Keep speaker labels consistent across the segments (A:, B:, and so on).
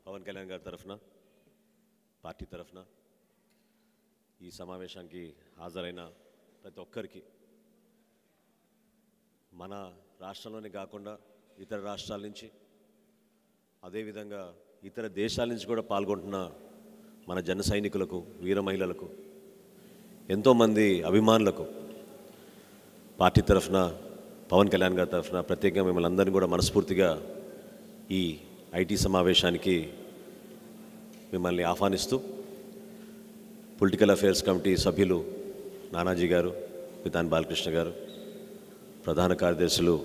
A: పవన్ కళ్యాణ్ గారి తరఫున పార్టీ తరఫున ఈ సమావేశానికి హాజరైన ప్రతి ఒక్కరికి మన రాష్ట్రంలోనే కాకుండా ఇతర రాష్ట్రాల నుంచి అదేవిధంగా ఇతర దేశాల నుంచి కూడా పాల్గొంటున్న మన జన సైనికులకు వీర మహిళలకు ఎంతోమంది అభిమానులకు పార్టీ తరఫున పవన్ కళ్యాణ్ గారి తరఫున ప్రత్యేకంగా మిమ్మల్ని అందరినీ కూడా మనస్ఫూర్తిగా ఈ ఐటీ సమావేశానికి మిమ్మల్ని ఆహ్వానిస్తూ పొలిటికల్ అఫేర్స్ కమిటీ సభ్యులు నానాజీ గారు, పితాని బాలకృష్ణ గారు, ప్రధాన కార్యదర్శులు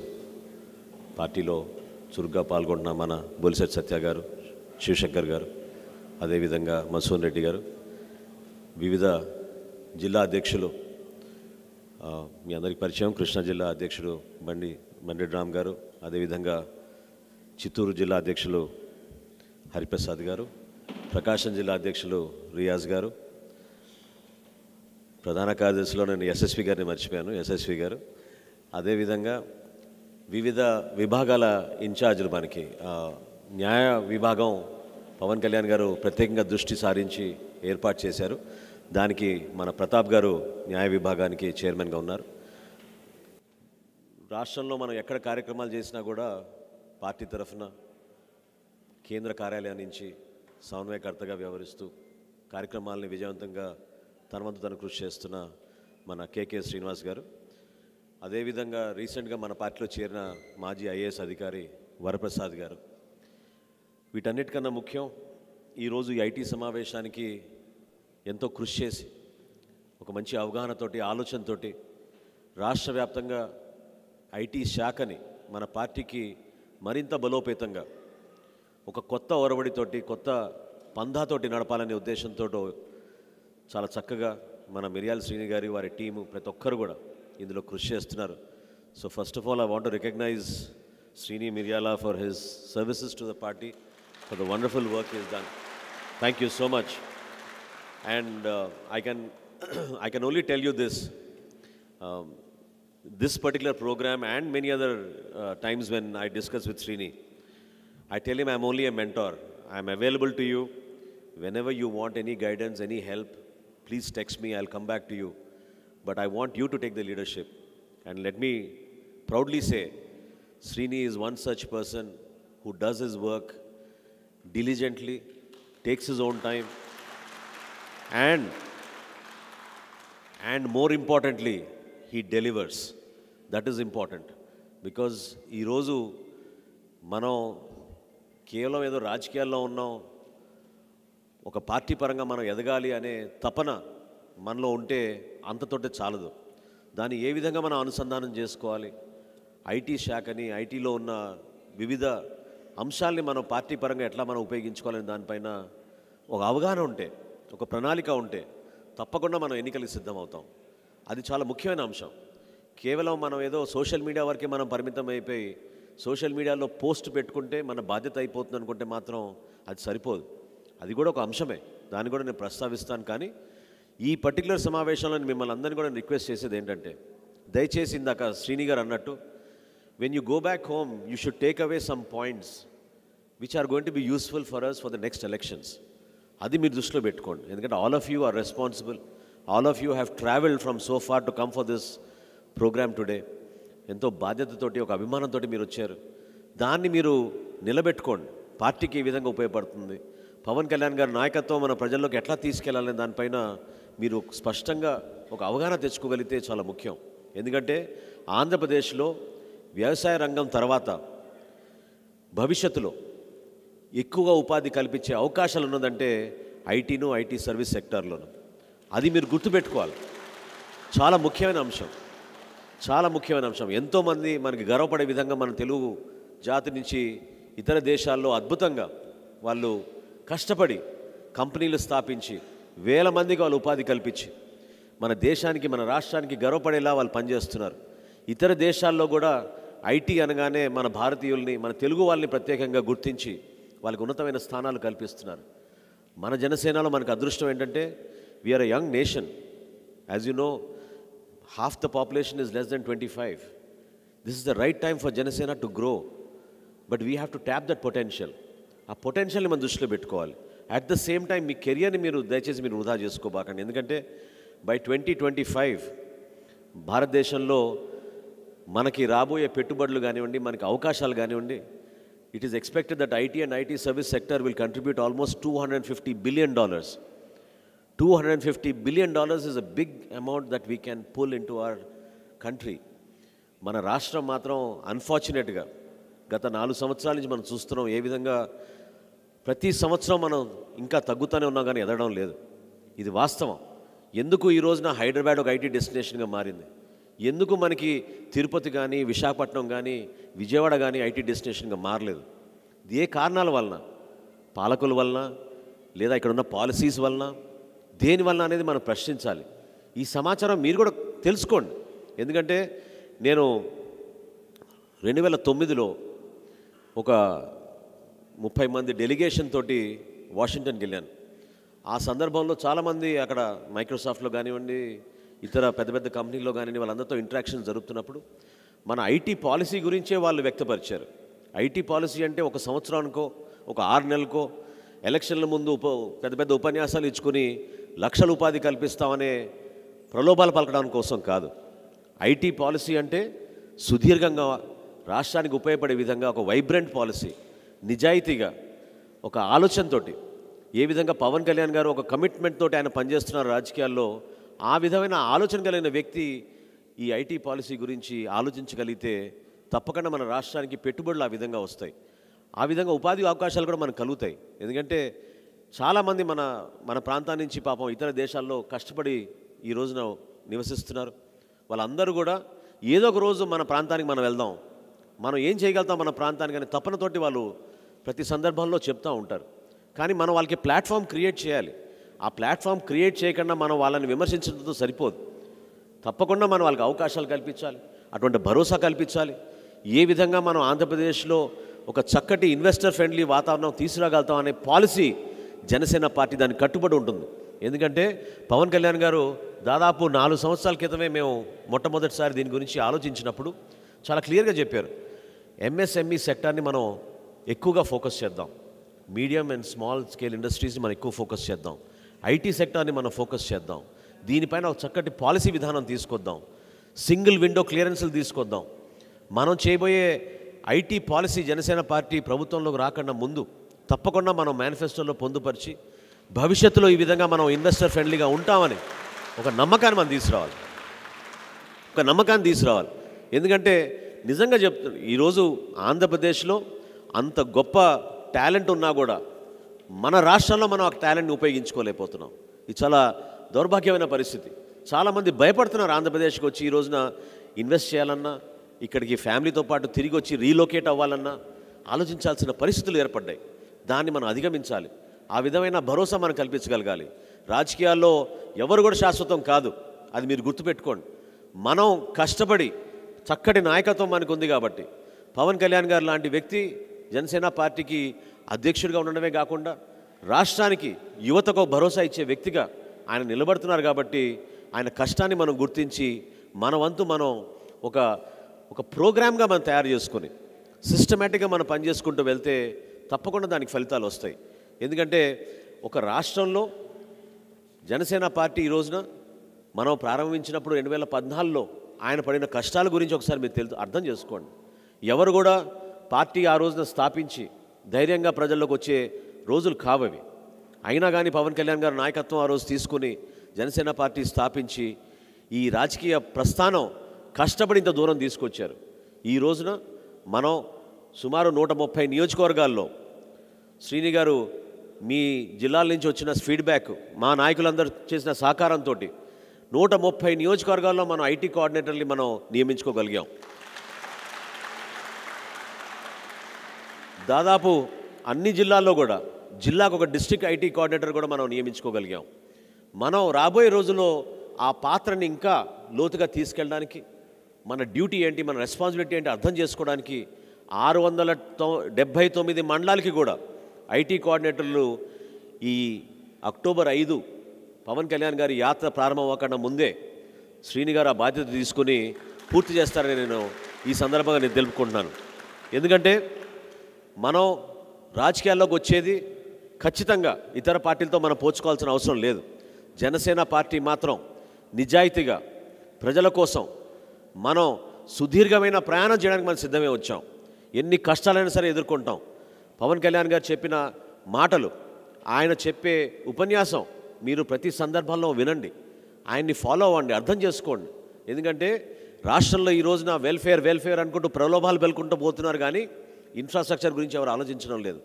A: పార్టీలో చురుగ్గా పాల్గొంటున్న మన బొలిశెట్టి సత్య గారు, శివశంకర్ గారు, అదేవిధంగా మసూన్ రెడ్డి గారు, వివిధ జిల్లా అధ్యక్షులు మీ అందరికీ పరిచయం కృష్ణా జిల్లా అధ్యక్షుడు బండి రామ్ గారు, అదేవిధంగా చిత్తూరు జిల్లా అధ్యక్షులు హరిప్రసాద్ గారు, ప్రకాశం జిల్లా అధ్యక్షులు రియాజ్ గారు, ప్రధాన కార్యదర్శిలో నేను ఎస్ఎస్వి గారిని మర్చిపోయాను, ఎస్ఎస్వి గారు, అదేవిధంగా వివిధ విభాగాల ఇన్ఛార్జీలు మనకి న్యాయ విభాగం పవన్ కళ్యాణ్ గారు ప్రత్యేకంగా దృష్టి సారించి ఏర్పాటు చేశారు. దానికి మన ప్రతాప్ గారు న్యాయ విభాగానికి చైర్మన్గా ఉన్నారు. రాష్ట్రంలో మనం ఎక్కడ కార్యక్రమాలు చేసినా కూడా పార్టీ తరఫున కేంద్ర కార్యాలయం నుంచి సమన్వయకర్తగా వ్యవహరిస్తూ కార్యక్రమాలని విజయవంతంగా తన వంతు తను కృషి చేస్తున్న మన కేకే శ్రీనివాస్ గారు, అదేవిధంగా రీసెంట్గా మన పార్టీలో చేరిన మాజీ ఐఏఎస్ అధికారి వరప్రసాద్ గారు. వీటన్నిటికన్నా ముఖ్యం ఈరోజు ఈ ఐటీ సమావేశానికి ఎంతో కృషి చేసి ఒక మంచి అవగాహనతోటి ఆలోచనతోటి రాష్ట్ర వ్యాప్తంగా ఐటీ శాఖని మన పార్టీకి మరింత బలోపేతంగా ఒక కొత్త ఒరవడితోటి కొత్త పంధాతోటి నడపాలనే ఉద్దేశంతో చాలా చక్కగా మన మిర్యాల శ్రీని గారి వారి టీము ప్రతి ఒక్కరు కూడా ఇందులో కృషి చేస్తున్నారు. So first of all I want to recognise Srini Miryala for his services to the party, for the wonderful work is done. Thank you so much. And I can only tell you this. This particular program and many other times when I discuss with Srini, I tell him I'm only a mentor. I'm available to you. Whenever you want any guidance, any help, please text me. I'll come back to you. But I want you to take the leadership. And let me proudly say, Srini is one such person who does his work diligently, takes his own time, and more importantly, he delivers. That is important. Because ఈ రోజు మనం కేవలం ఏదో రాజకీయాల్లో ఉన్నాం, ఒక party పరంగా మనం ఎదగాలి అనే తపన మనలో ఉంటే అంతతోటే చాలదు. దాన్ని ఏ విధంగా మనం అనుసంధానం చేసుకోవాలి, ఐటీ శాఖని, ఐటీలో ఉన్న వివిధ అంశాలని మనం పార్టీ పరంగా ఎట్లా మనం ఉపయోగించుకోవాలని దానిపైన ఒక అవగాహన ఉంటే, ఒక ప్రణాళిక ఉంటే తప్పకుండా మనం ఎన్నికలకు సిద్ధమవుతాం. అది చాలా ముఖ్యమైన అంశం. కేవలం మనం ఏదో సోషల్ మీడియా వరకే మనం పరిమితం అయిపోయి సోషల్ మీడియాలో పోస్ట్ పెట్టుకుంటే మన బాధ్యత అయిపోతుంది అనుకుంటే మాత్రం అది సరిపోదు. అది కూడా ఒక అంశమే, దాన్ని కూడా నేను ప్రస్తావిస్తాను. కానీ ఈ పర్టికులర్ సమావేశంలో మిమ్మల్ని అందరినీ కూడా రిక్వెస్ట్ చేసేది ఏంటంటే, దయచేసి ఇందాక శ్రీని గారు అన్నట్టు, when you go back home you should take away some points which are going to be useful for us for the next elections. అది మీరు దృష్టిలో పెట్టుకోండి. ఎందుకంటే all of you are responsible, all of you have travelled from so far to come for this programme today. ఎంతో బాధ్యతతోటి, ఒక అభిమానంతో మీరు వచ్చారు. దాన్ని మీరు నిలబెట్టుకోండి. పార్టీకి ఏ విధంగా ఉపయోగపడుతుంది, పవన్ కళ్యాణ్ గారి నాయకత్వం మన ప్రజల్లోకి ఎట్లా తీసుకెళ్లాలని దానిపైన మీరు స్పష్టంగా ఒక అవగాహన తెచ్చుకోగలిగితే చాలా ముఖ్యం. ఎందుకంటే ఆంధ్రప్రదేశ్లో వ్యవసాయ రంగం తర్వాత భవిష్యత్తులో ఎక్కువగా ఉపాధి కల్పించే అవకాశాలు ఉన్నదంటే ఐటీను, ఐటీ సర్వీస్ సెక్టార్లోను. అది మీరు గుర్తుపెట్టుకోవాలి. చాలా ముఖ్యమైన అంశం, చాలా ముఖ్యమైన అంశం. ఎంతోమంది మనకి గర్వపడే విధంగా మన తెలుగు జాతి నుంచి ఇతర దేశాల్లో అద్భుతంగా వాళ్ళు కష్టపడి కంపెనీలు స్థాపించి వేల మందికి వాళ్ళు ఉపాధి కల్పించి మన దేశానికి, మన రాష్ట్రానికి గర్వపడేలా వాళ్ళు పనిచేస్తున్నారు. ఇతర దేశాల్లో కూడా ఐటీ అనగానే మన భారతీయుల్ని, మన తెలుగు వాళ్ళని ప్రత్యేకంగా గుర్తించి వాళ్ళకి ఉన్నతమైన స్థానాలు కల్పిస్తున్నారు. మన జనసేనలో మనకు అదృష్టం ఏంటంటే we are a young nation. As you know, half the population is less than 25. This is the right time for Janasena to grow. But we have to tap that potential. ఆ పొటెన్షియల్ని మనం దృష్టిలో పెట్టుకోవాలి. అట్ ద సేమ్ టైం మీ కెరియర్ని మీరు దయచేసి మీరు వృధా చేసుకోబాకండి. ఎందుకంటే బై 2025 భారతదేశంలో మనకి రాబోయే పెట్టుబడులు కానివ్వండి, మనకి అవకాశాలు కానివ్వండి, it is expected that IT and IT service sector will contribute almost $250 billion. $250 billion is a big amount that we can pull into our country. మన రాష్ట్రం మాత్రం అన్ఫార్చునేట్గా గత 4 సంవత్సరాల నుంచి మనం చూస్తున్నాం ఏ విధంగా ప్రతి సంవత్సరం మనం ఇంకా తగ్గుతూనే ఉన్నాం కానీ ఎదగడం లేదు. ఇది వాస్తవం. ఎందుకు ఈ రోజున హైదరాబాద్ ఒక ఐటీ డెస్టినేషన్గా మారింది? ఎందుకు మనకి తిరుపతి కానీ, విశాఖపట్నం కానీ, విజయవాడ కానీ ఐటీ డెస్టినేషన్గా మారలేదు? ఇది ఏ కారణాల వలన? పాలకుల వలన, లేదా ఇక్కడ ఉన్న పాలసీస్ వలన, దేనివల్ల అనేది మనం ప్రశ్నించాలి. ఈ సమాచారం మీరు కూడా తెలుసుకోండి. ఎందుకంటే నేను 2009లో ఒక 30 మంది డెలిగేషన్ తోటి వాషింగ్టన్కి వెళ్ళాను. ఆ సందర్భంలో చాలామంది అక్కడ మైక్రోసాఫ్ట్లో కానివ్వండి, ఇతర పెద్ద పెద్ద కంపెనీల్లో కానివ్వండి, వాళ్ళందరితో ఇంటరాక్షన్ జరుగుతున్నప్పుడు మన ఐటీ పాలసీ గురించే వాళ్ళు వ్యక్తపరిచారు. ఐటీ పాలసీ అంటే ఒక సంవత్సరానికో, ఒక 6 నెలలకో, ఎలక్షన్ల ముందు పెద్ద పెద్ద ఉపన్యాసాలు ఇచ్చుకొని లక్షల ఉపాధి కల్పిస్తామనే ప్రలోభాలు పలకడానికి కోసం కాదు. ఐటీ పాలసీ అంటే సుదీర్ఘంగా రాష్ట్రానికి ఉపయోగపడే విధంగా ఒక వైబ్రెంట్ పాలసీ, నిజాయితీగా ఒక ఆలోచనతోటి, ఏ విధంగా పవన్ కళ్యాణ్ గారు ఒక కమిట్మెంట్ తోటి ఆయన పనిచేస్తున్నారు రాజకీయాల్లో, ఆ విధమైన ఆలోచన కలిగిన వ్యక్తి ఈ ఐటీ పాలసీ గురించి ఆలోచించగలిగితే తప్పకుండా మన రాష్ట్రానికి పెట్టుబడులు ఆ విధంగా వస్తాయి. ఆ విధంగా ఉపాధి అవకాశాలు కూడా మనకు కలుగుతాయి. ఎందుకంటే చాలామంది మన ప్రాంతాన్ని నుంచి పాపం ఇతర దేశాల్లో కష్టపడి ఈ రోజున నివసిస్తున్నారు. వాళ్ళందరూ కూడా ఏదో ఒక రోజు మన ప్రాంతానికి మనం వెళ్దాం, మనం ఏం చేయగలుగుతాం మన ప్రాంతానికి అని తపనతోటి వాళ్ళు ప్రతి సందర్భంలో చెప్తూ ఉంటారు. కానీ మనం వాళ్ళకి ప్లాట్ఫామ్ క్రియేట్ చేయాలి. ఆ ప్లాట్ఫామ్ క్రియేట్ చేయకుండా మనం వాళ్ళని విమర్శించడంతో సరిపోదు. తప్పకుండా మనం వాళ్ళకి అవకాశాలు కల్పించాలి, అటువంటి భరోసా కల్పించాలి. ఏ విధంగా మనం ఆంధ్రప్రదేశ్లో ఒక చక్కటి ఇన్వెస్టర్ ఫ్రెండ్లీ వాతావరణం తీసుకురాగలుగుతాం అనే పాలసీ జనసేన పార్టీ దానికి కట్టుబడి ఉంటుంది. ఎందుకంటే పవన్ కళ్యాణ్ గారు దాదాపు 4 సంవత్సరాల క్రితమే మేము మొట్టమొదటిసారి దీని గురించి ఆలోచించినప్పుడు చాలా క్లియర్గా చెప్పారు. ఎంఎస్ఎంఈ సెక్టార్ని మనం ఎక్కువగా ఫోకస్ చేద్దాం, మీడియం అండ్ స్మాల్ స్కేల్ ఇండస్ట్రీస్ని మనం ఎక్కువ ఫోకస్ చేద్దాం, ఐటీ సెక్టార్ని మనం ఫోకస్ చేద్దాం, దీనిపైన ఒక చక్కటి పాలసీ విధానం తీసుకొద్దాం, సింగిల్ విండో క్లియరెన్స్లు తీసుకొద్దాం. మనం చేయబోయే ఐటీ పాలసీ జనసేన పార్టీ ప్రభుత్వంలోకి రాకుండా ముందు తప్పకుండా మనం మేనిఫెస్టోలో పొందుపరిచి భవిష్యత్తులో ఈ విధంగా మనం ఇన్వెస్టర్ ఫ్రెండ్లీగా ఉంటామని ఒక నమ్మకాన్ని మనం తీసుకురావాలి. ఎందుకంటే నిజంగా చెప్తున్నాను, ఈరోజు ఆంధ్రప్రదేశ్లో అంత గొప్ప టాలెంట్ ఉన్నా కూడా మన రాష్ట్రంలో మనం ఆ టాలెంట్ని ఉపయోగించుకోలేకపోతున్నాం. ఇది చాలా దౌర్భాగ్యమైన పరిస్థితి. చాలామంది భయపడుతున్నారు ఆంధ్రప్రదేశ్కి వచ్చి ఈ రోజున ఇన్వెస్ట్ చేయాలన్నా, ఇక్కడికి ఫ్యామిలీతో పాటు తిరిగి వచ్చి రీలొకేట్ అవ్వాలన్నా ఆలోచించాల్సిన పరిస్థితులు ఏర్పడ్డాయి. దాన్ని మనం అధిగమించాలి. ఆ విధమైన భరోసా మనం కల్పించగలగాలి. రాజకీయాల్లో ఎవరు కూడా శాశ్వతం కాదు, అది మీరు గుర్తుపెట్టుకోండి. మనం కష్టపడి చక్కటి నాయకత్వం మనకు ఉంది కాబట్టి పవన్ కళ్యాణ్ గారు లాంటి వ్యక్తి జనసేన పార్టీకి అధ్యక్షుడిగా ఉండడమే కాకుండా రాష్ట్రానికి యువతకు భరోసా ఇచ్చే వ్యక్తిగా ఆయన నిలబడుతున్నారు. కాబట్టి ఆయన కష్టాన్ని మనం గుర్తించి మన వంతు మనం ఒక ప్రోగ్రామ్గా మనం తయారు చేసుకొని సిస్టమేటిక్గా మనం పనిచేసుకుంటూ వెళ్తే తప్పకుండా దానికి ఫలితాలు వస్తాయి. ఎందుకంటే ఒక రాష్ట్రంలో జనసేన పార్టీ ఈ రోజున మనం ప్రారంభించినప్పుడు 2014లో ఆయన పడిన కష్టాల గురించి ఒకసారి మీరు అర్థం చేసుకోండి. ఎవరు కూడా పార్టీ ఆ రోజున స్థాపించి ధైర్యంగా ప్రజల్లోకి వచ్చే రోజులు కావవి. అయినా కానీ పవన్ కళ్యాణ్ గారు నాయకత్వం ఆ రోజు తీసుకుని జనసేన పార్టీ స్థాపించి ఈ రాజకీయ ప్రస్థానం కష్టపడి ఇంత దూరం తీసుకొచ్చారు. ఈ రోజున మనం సుమారు 130 నియోజకవర్గాల్లో శ్రీని గారు మీ జిల్లాల నుంచి వచ్చిన ఫీడ్బ్యాక్, మా నాయకులందరూ చేసిన సహకారంతో 130 నియోజకవర్గాల్లో మనం ఐటీ కోఆర్డినేటర్ని మనం నియమించుకోగలిగాం. దాదాపు అన్ని జిల్లాల్లో కూడా జిల్లాకు ఒక డిస్ట్రిక్ట్ ఐటీ కోఆర్డినేటర్ కూడా మనం నియమించుకోగలిగాం. మనం రాబోయే రోజుల్లో ఆ పాత్రని ఇంకా లోతుగా తీసుకెళ్ళడానికి మన డ్యూటీ ఏంటి, మన రెస్పాన్సిబిలిటీ ఏంటి అర్థం చేసుకోవడానికి 679 మండలాలకి కూడా ఐటీ కోఆర్డినేటర్లు ఈ అక్టోబర్ 5 పవన్ కళ్యాణ్ గారి యాత్ర ప్రారంభం అవ్వకుండా ముందే శ్రీని గారు ఆ బాధ్యత తీసుకుని పూర్తి చేస్తారని నేను ఈ సందర్భంగా తెలుపుకుంటున్నాను. ఎందుకంటే మనం రాజకీయాల్లోకి వచ్చేది ఖచ్చితంగా ఇతర పార్టీలతో మనం పోల్చుకోవాల్సిన అవసరం లేదు. జనసేన పార్టీ మాత్రం నిజాయితీగా ప్రజల కోసం మనం సుదీర్ఘమైన ప్రయాణం చేయడానికి మనం సిద్ధమే వచ్చాం. ఎన్ని కష్టాలైనా సరే ఎదుర్కొంటాం. పవన్ కళ్యాణ్ గారు చెప్పిన మాటలు, ఆయన చెప్పే ఉపన్యాసం మీరు ప్రతి సందర్భంలో వినండి, ఆయన్ని ఫాలో అవ్వండి, అర్థం చేసుకోండి. ఎందుకంటే రాష్ట్రంలో ఈ రోజున వెల్ఫేర్ అనుకుంటూ ప్రలోభాలు పెలుకుంటూ పోతున్నారు, కానీ ఇన్ఫ్రాస్ట్రక్చర్ గురించి ఎవరు ఆలోచించడం లేదు.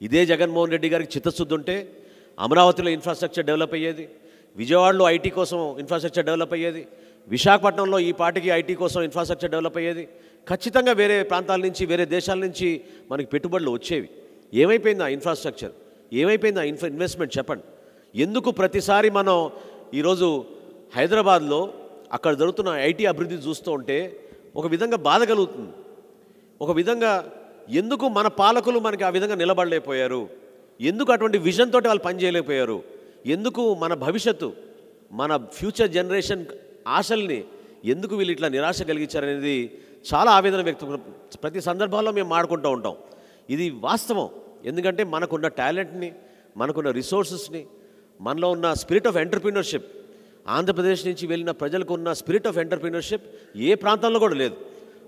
A: ఇదే జగన్మోహన్ రెడ్డి గారికి చిత్తశుద్ధి ఉంటే అమరావతిలో ఇన్ఫ్రాస్ట్రక్చర్ డెవలప్ అయ్యేది, విజయవాడలో ఐటీ కోసం ఇన్ఫ్రాస్ట్రక్చర్ డెవలప్ అయ్యేది, విశాఖపట్నంలో ఈ పార్టీకి ఐటీ కోసం ఇన్ఫ్రాస్ట్రక్చర్ డెవలప్ అయ్యేది. ఖచ్చితంగా వేరే ప్రాంతాల నుంచి, వేరే దేశాల నుంచి మనకి పెట్టుబడులు వచ్చేవి. ఏమైపోయింది ఆ ఇన్ఫ్రాస్ట్రక్చర్? ఏమైపోయింది ఆ ఇన్వెస్ట్మెంట్? చెప్పండి. ఎందుకు ప్రతిసారి మనం ఈరోజు హైదరాబాద్లో అక్కడ జరుగుతున్న ఐటీ అభివృద్ధి చూస్తూ ఉంటే ఒక విధంగా బాధ కలుగుతుంది. ఒక విధంగా ఎందుకు మన పాలకులు మనకి ఆ విధంగా నిలబడలేకపోయారు? ఎందుకు అటువంటి విజన్ తోటి వాళ్ళు పనిచేయలేకపోయారు? ఎందుకు మన భవిష్యత్తు, మన ఫ్యూచర్ జనరేషన్ ఆశల్ని ఎందుకు వీళ్ళు ఇట్లా నిరాశ కలిగించారనేది చాలా ఆవేదన వ్యక్తం ప్రతి సందర్భాల్లో మేము మాడుకుంటూ ఉంటాం. ఇది వాస్తవం. ఎందుకంటే మనకున్న టాలెంట్ని, మనకున్న రిసోర్సెస్ని, మనలో ఉన్న స్పిరిట్ ఆఫ్ ఎంటర్‌ప్రెన్యూర్‌షిప్, ఆంధ్రప్రదేశ్ నుంచి వెళ్ళిన ప్రజలకు ఉన్న స్పిరిట్ ఆఫ్ ఎంటర్‌ప్రెన్యూర్‌షిప్ ఏ ప్రాంతంలో కూడా లేదు.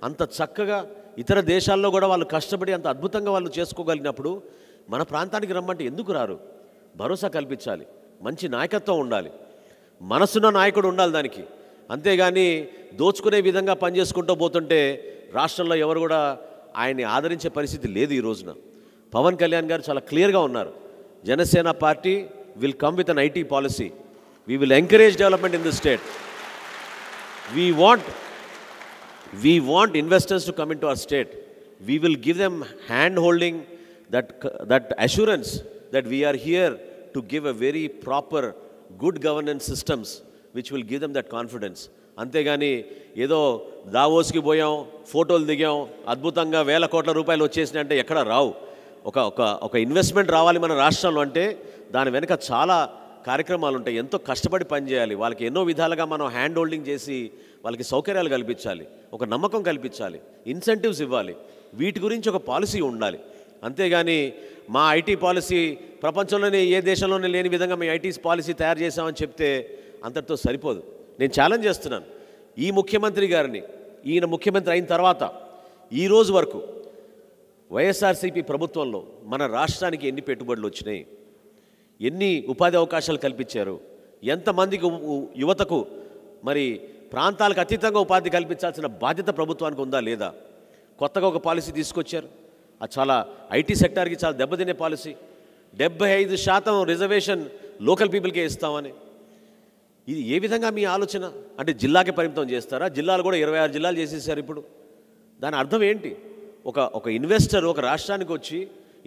A: అంత చక్కగా ఇతర దేశాల్లో కూడా వాళ్ళు కష్టపడి అంత అద్భుతంగా వాళ్ళు చేసుకోగలిగినప్పుడు మన ప్రాంతానికి రమ్మంటే ఎందుకు రారు? భరోసా కల్పించాలి, మంచి నాయకత్వం ఉండాలి, మనసున్న నాయకుడు ఉండాలి దానికి. అంతేగాని దోచుకునే విధంగా పనిచేసుకుంటూ పోతుంటే రాష్ట్రంలో ఎవరు కూడా ఆయన్ని ఆదరించే పరిస్థితి లేదు. ఈ రోజున పవన్ కళ్యాణ్ గారు చాలా క్లియర్గా ఉన్నారు. Janasena party will come with an IT policy. We will encourage development in the state. We want investors to come into our state. We will give them hand holding, that assurance that we are here to give a very proper good governance systems which will give them that confidence. అంతేగాని ఏదో దావోస్కి పోయాం, ఫోటోలు దిగాం, అద్భుతంగా వేల కోట్ల రూపాయలు వచ్చేసినాయి అంటే ఎక్కడ రావు. ఒక ఇన్వెస్ట్మెంట్ రావాలి మన రాష్ట్రంలో అంటే దాని వెనుక చాలా కార్యక్రమాలు ఉంటాయి. ఎంతో కష్టపడి పనిచేయాలి. వాళ్ళకి ఎన్నో విధాలుగా మనం హ్యాండ్ హోల్డింగ్ చేసి వాళ్ళకి సౌకర్యాలు కల్పించాలి, ఒక నమ్మకం కల్పించాలి, ఇన్సెంటివ్స్ ఇవ్వాలి. వీటి గురించి ఒక పాలసీ ఉండాలి. అంతేగాని మా ఐటీ పాలసీ ప్రపంచంలోనే ఏ దేశంలోనే లేని విధంగా మేము ఐటీ పాలసీ తయారు చేసామని చెప్తే అంతటితో సరిపోదు. నేను ఛాలెంజ్ చేస్తున్నాను ఈ ముఖ్యమంత్రి గారిని, ఈయన ముఖ్యమంత్రి అయిన తర్వాత ఈ రోజు వరకు వైఎస్ఆర్సీపీ ప్రభుత్వంలో మన రాష్ట్రానికి ఎన్ని పెట్టుబడులు వచ్చినాయి, ఎన్ని ఉపాధి అవకాశాలు కల్పించారు, ఎంతమందికి యువతకు మరి ప్రాంతాలకు అతీతంగా ఉపాధి కల్పించాల్సిన బాధ్యత ప్రభుత్వానికి ఉందా లేదా? కొత్తగా ఒక పాలసీ తీసుకొచ్చారు, అది చాలా ఐటీ సెక్టార్కి చాలా దెబ్బతినే పాలసీ. 75% రిజర్వేషన్ లోకల్ పీపుల్కే ఇస్తామని. ఇది ఏ విధంగా మీ ఆలోచన? అంటే జిల్లాకే పరిమితం చేస్తారా? జిల్లాలు కూడా 26 జిల్లాలు చేసేసారు ఇప్పుడు. దాని అర్థం ఏంటి? ఒక ఇన్వెస్టర్ ఒక రాష్ట్రానికి వచ్చి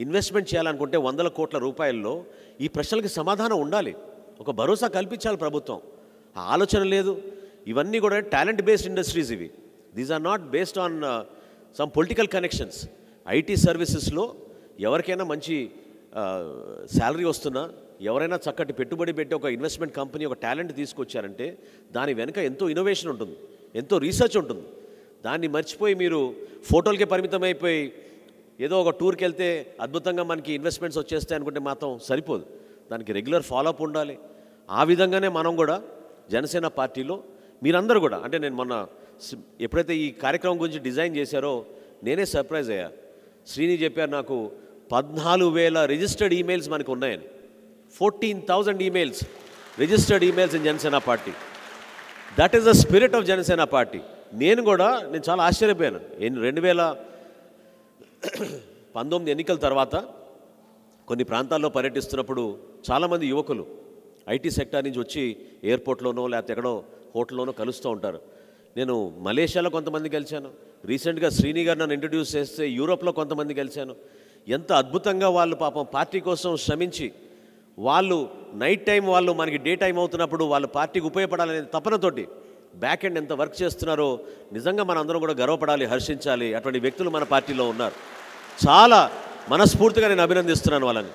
A: ఇన్వెస్ట్మెంట్ చేయాలనుకుంటే 100 కోట్ల రూపాయల్లో ఈ ప్రశ్నలకి సమాధానం ఉండాలి, ఒక భరోసా కల్పించాలి ప్రభుత్వం. ఆ ఆలోచన లేదు. ఇవన్నీ కూడా టాలెంట్ బేస్డ్ ఇండస్ట్రీస్ ఇవి. These are not based on some political connections. IT సర్వీసెస్లో ఎవరికైనా మంచి శాలరీ వస్తున్నా, ఎవరైనా చక్కటి పెట్టుబడి పెట్టి ఒక ఇన్వెస్ట్మెంట్ కంపెనీ ఒక టాలెంట్ తీసుకొచ్చారంటే దాని వెనుక ఎంతో ఇన్నోవేషన్ ఉంటుంది, ఎంతో రీసెర్చ్ ఉంటుంది. దాన్ని మర్చిపోయి మీరు ఫోటోలకే పరిమితం అయిపోయి ఏదో ఒక టూర్కి వెళ్తే అద్భుతంగా మనకి ఇన్వెస్ట్మెంట్స్ వచ్చేస్తాయి అనుకుంటే మాత్రం సరిపోదు. దానికి రెగ్యులర్ ఫాలోఅప్ ఉండాలి. ఆ విధంగానే మనం కూడా జనసేన పార్టీలో మీరందరూ కూడా, అంటే నేను మొన్న ఎప్పుడైతే ఈ కార్యక్రమం గురించి డిజైన్ చేశారో నేనే సర్ప్రైజ్ అయ్యా. శ్రీని చెప్పారు నాకు 14,000 రిజిస్టర్డ్ ఈమెయిల్స్ మనకు ఉన్నాయని. 14,000 emails, registered emails in Janasena party. That is the spirit of Janasena party. నేను చాలా ఆశ్చర్యపోయాను. 2019 ఎన్నికల తర్వాత కొన్ని ప్రాంతాల్లో పర్యటిస్తున్నప్పుడు చాలామంది యువకులు ఐటీ సెక్టార్ నుంచి వచ్చి ఎయిర్పోర్ట్లోనో లేకపోతే ఎక్కడో హోటల్లోనో కలుస్తూ ఉంటారు. నేను మలేషియాలో కొంతమంది కలిశాను, రీసెంట్గా శ్రీని గారు నన్ను ఇంట్రడ్యూస్ చేస్తే యూరోప్లో కొంతమంది కలిశాను. ఎంత అద్భుతంగా వాళ్ళు పాపం పార్టీ కోసం శ్రమించి వాళ్ళు నైట్ టైం వాళ్ళు మనకి డే టైం అవుతున్నప్పుడు వాళ్ళు పార్టీకి ఉపయోగపడాలనే తపనతోటి బ్యాక్ ఎండ్ ఎంత వర్క్ చేస్తున్నారో నిజంగా మన అందరం కూడా గర్వపడాలి, హర్షించాలి. అటువంటి వ్యక్తులు మన పార్టీలో ఉన్నారు. చాలా మనస్ఫూర్తిగా నేను అభినందిస్తున్నాను వాళ్ళని.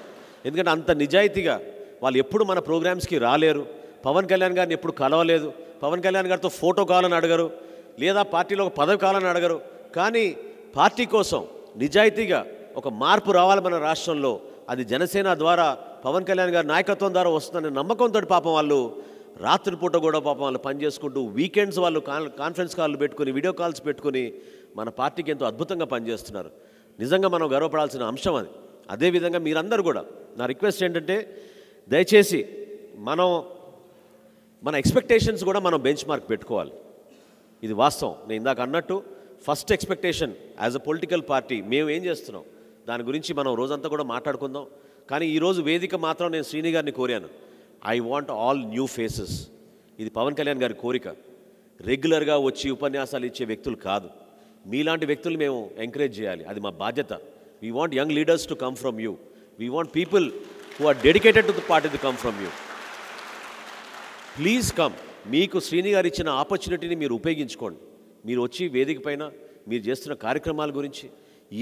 A: ఎందుకంటే అంత నిజాయితీగా వాళ్ళు ఎప్పుడు మన ప్రోగ్రామ్స్కి రాలేరు, పవన్ కళ్యాణ్ గారిని ఎప్పుడు కలవలేదు, పవన్ కళ్యాణ్ గారితో ఫోటో కావాలని అడగరు, లేదా పార్టీలో ఒక పదవి కావాలని అడగరు. కానీ పార్టీ కోసం నిజాయితీగా ఒక మార్పు రావాలి మన రాష్ట్రంలో, అది జనసేన ద్వారా పవన్ కళ్యాణ్ గారి నాయకత్వం ద్వారా వస్తుందనే నమ్మకంతో పాపం వాళ్ళు రాత్రిపూట కూడా పాపం వాళ్ళు పనిచేసుకుంటూ వీకెండ్స్ వాళ్ళు కాన్ఫరెన్స్ కాల్లు పెట్టుకుని వీడియో కాల్స్ పెట్టుకుని మన పార్టీకి ఎంతో అద్భుతంగా పనిచేస్తున్నారు. నిజంగా మనం గర్వపడాల్సిన అంశం అది. అదేవిధంగా మీరందరూ కూడా నా రిక్వెస్ట్ ఏంటంటే దయచేసి మన ఎక్స్పెక్టేషన్స్ కూడా మనం బెంచ్ మార్క్ పెట్టుకోవాలి. ఇది వాస్తవం. నేను ఇందాక అన్నట్టు first expectation as a political party మేము ఏం చేస్తున్నాం దాని గురించి మనం రోజంతా కూడా మాట్లాడుకుందాం. కానీ ఈరోజు వేదిక మాత్రం నేను శ్రీని గారిని కోరాను, I want all new faces. ఇది పవన్ కళ్యాణ్ గారి కోరిక. రెగ్యులర్గా వచ్చి ఉపన్యాసాలు ఇచ్చే వ్యక్తులు కాదు, మీలాంటి వ్యక్తులు మేము ఎంకరేజ్ చేయాలి, అది మా బాధ్యత. We want young leaders to come from you. We want people who are dedicated to the party to come from you. Please come. మీకు శ్రీని గారు ఇచ్చిన ఆపర్చునిటీని మీరు ఉపయోగించుకోండి. మీరు వచ్చి వేదిక పైన మీరు చేస్తున్న కార్యక్రమాల గురించి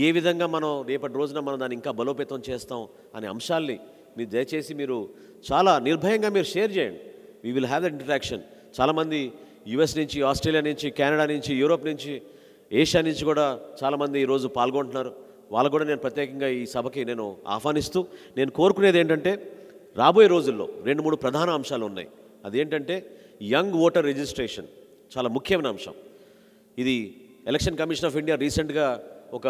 A: ఏ విధంగా మనం రేపటి రోజున మనం దాన్ని ఇంకా బలోపేతం చేస్తాం అనే అంశాల్ని మీరు దయచేసి మీరు చాలా నిర్భయంగా మీరు షేర్ చేయండి. We will have that interaction. చాలామంది యుఎస్ నుంచి, ఆస్ట్రేలియా నుంచి, కెనడా నుంచి, యూరోప్ నుంచి, ఏషియా నుంచి కూడా చాలామంది ఈరోజు పాల్గొంటున్నారు. వాళ్ళకు కూడా నేను ప్రత్యేకంగా ఈ సభకి నేను ఆహ్వానిస్తూ నేను కోరుకునేది ఏంటంటే రాబోయే రోజుల్లో 2-3 ప్రధాన అంశాలు ఉన్నాయి. అదేంటంటే యంగ్ ఓటర్ రిజిస్ట్రేషన్ చాలా ముఖ్యమైన అంశం. ఇది ఎలక్షన్ కమిషన్ ఆఫ్ ఇండియా రీసెంట్గా ఒక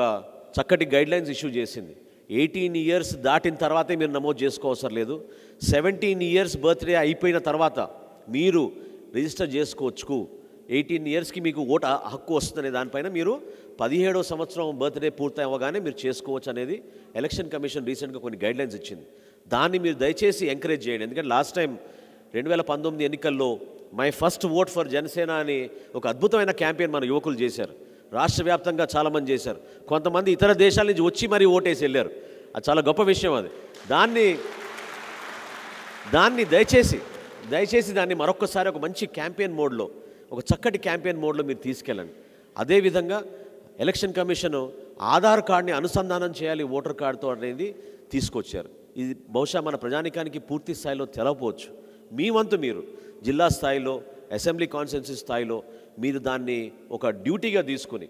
A: చక్కటి గైడ్లైన్స్ ఇష్యూ చేసింది. 18 ఇయర్స్ దాటిన తర్వాతే మీరు నమోదు చేసుకోవసరం లేదు. 17 ఇయర్స్ బర్త్డే అయిపోయిన తర్వాత మీరు రిజిస్టర్ చేసుకోవచ్చు. 18 ఇయర్స్కి మీకు ఓటు హక్కు వస్తుందనే దానిపైన మీరు 17వ సంవత్సరం బర్త్డే పూర్తి అవ్వగానే మీరు చేసుకోవచ్చు అనేది ఎలక్షన్ కమిషన్ రీసెంట్గా కొన్ని గైడ్లైన్స్ ఇచ్చింది. దాన్ని మీరు దయచేసి ఎంకరేజ్ చేయండి. ఎందుకంటే లాస్ట్ టైం 2019 ఎన్నికల్లో my first vote for Janasena అని ఒక అద్భుతమైన క్యాంపెయిన్ మన యువకులు చేశారు. రాష్ట్ర వ్యాప్తంగా చాలామంది చేశారు. కొంతమంది ఇతర దేశాల నుంచి వచ్చి మరీ ఓటేసి వెళ్ళారు. అది చాలా గొప్ప విషయం. అది దాన్ని దయచేసి దాన్ని మరొక్కసారి ఒక మంచి క్యాంపెయిన్ మోడ్లో, ఒక చక్కటి క్యాంపెయిన్ మోడ్లో మీరు తీసుకెళ్ళండి. అదేవిధంగా ఎలక్షన్ కమిషన్ ఆధార్ కార్డ్ని అనుసంధానం చేయాలి ఓటర్ కార్డుతో అనేది తీసుకొచ్చారు. ఇది బహుశా మన ప్రజానికానికి పూర్తి స్థాయిలో తెలవకపోవచ్చు. మీ వంతు మీరు జిల్లా స్థాయిలో, అసెంబ్లీ కాన్స్టిట్యున్సీ స్థాయిలో మీరు దాన్ని ఒక డ్యూటీగా తీసుకుని,